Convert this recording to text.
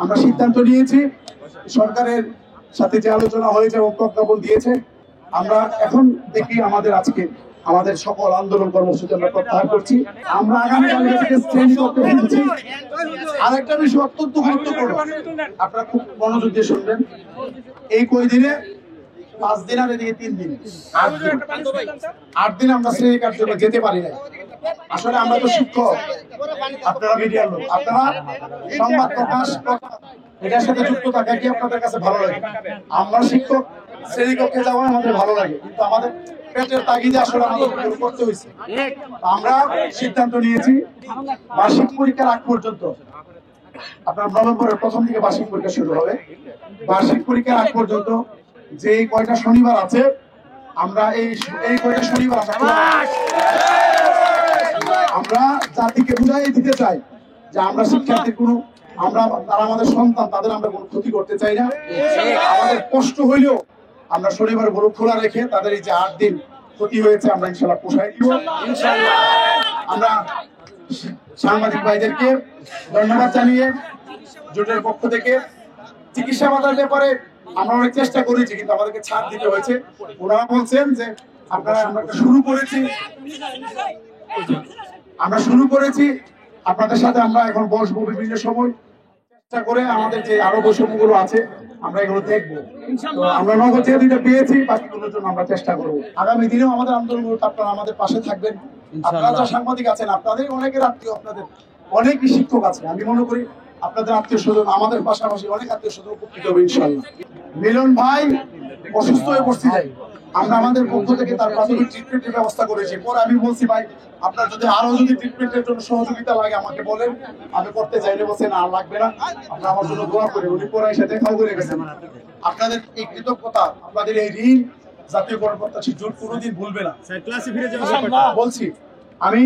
আমরা সিদ্ধান্ত নিয়েছি, সরকারের সাথে যে আলোচনা হয়েছে এবং প্রজ্ঞাপন দিয়েছে, আমরা এখন দেখি আমাদের সকল আন্দোলন কর্মসূচি আমরা প্রত্যাহার করছি। আমরা আগামীকাল থেকে শ্রেণীকক্ষে ফিরছি। আরেকটা বিষয় অত্যন্ত গুরুত্বপূর্ণ, আপনারা খুব মনোযোগ দিয়ে শুনবেন। এই কয়দিনে 5 দিন আর এদিকে 3 দিন, 8 দিন আমরা শ্রেণী কার্যক্রমে যেতে পারি না। আসলে আমরা তো শিক্ষক, আপনারা মিডিয়ার লোক, আপনারা সংবাদ প্রকাশ এটার সাথে যুক্ত থাকা কি আপনাদের কাছে ভালো লাগে? আমরা শিক্ষক, শ্রেণীকক্ষে যাওয়া আমাদের ভালো লাগে, কিন্তু আমাদের পেটের তাগিদে আসলে আমাদের করতে হয়েছে। আমরা সিদ্ধান্ত নিয়েছি বার্ষিক পরীক্ষার আগ পর্যন্ত, আপনার নভেম্বরের প্রথম দিকে বার্ষিক পরীক্ষা শুরু হবে। বার্ষিক পরীক্ষার আগ পর্যন্ত যে কয়টা শনিবার আছে, আমরা এই কয়টা শনিবার আমরা জাতিকে বুঝাই দিতে চাই যে আমরা শিক্ষার্থীর তারা আমাদের সন্তান, তাদের আমরা কোনো ক্ষতি করতে চাই না। আমাদের কষ্ট হইলেও আমরা শনিবার বড় খোলা রেখে তাদের এই যে 8 দিন ক্ষতি হয়েছে আমরা ইনশাল্লাহ পোষাই দিব। আমরা সাংবাদিক ভাইদেরকে ধন্যবাদ জানিয়ে জোটের পক্ষ থেকে চিকিৎসা ভাতার ব্যাপারে আমরা অনেক চেষ্টা করেছি, কিন্তু আমাদেরকে ছাড় দিতে হয়েছে। ওনারা বলছেন যে আমরা শুরু করেছি আপনাদের সাথে, আমরা এখন বসবো বিভিন্ন সময়, চেষ্টা করে আমাদের যে আরো বৈষম্যগুলো আছে আমরা এগুলো দেখবো। আমরা নগদ যে 2টা পেয়েছি, বাকিগুলোর জন্য আমরা চেষ্টা করবো। আগামী দিনেও আমাদের আন্দোলন, আপনারা আমাদের পাশে থাকবেন। আপনারা যারা সাংবাদিক আছেন, আপনাদের অনেকের আত্মীয়, আপনাদের অনেকই শিক্ষক আছে, আমি মনে করি আপনাদের আত্মীয় স্বজন আমাদের পাশাপাশি অনেক আত্মীয় স্বজন উপকৃত হবে ইনশাল্লাহ। মিলন ভাই অসুস্থ হয়ে পড়ছি, যাই আমরা আমাদের পক্ষ থেকে তার প্রাথমিক ট্রিটমেন্টের ব্যবস্থা করেছি। পরে আমি বলছি ভাই আপনার যদি আরো ট্রিটমেন্টের জন্য সহযোগিতা লাগে আমাকে বলেন, আমি করতে চাইলে বলছেন আর লাগবে না, আপনারা আমার জন্য দোয়া করেন। উনি পরে এসে দেখাও করে গেছেন। আপনাদের এই কৃতজ্ঞতা, আপনাদের এই ঋণ জাতীয় গণপ্রত্যাশী জোট কোনোদিন ভুলবে না। বলছি আমি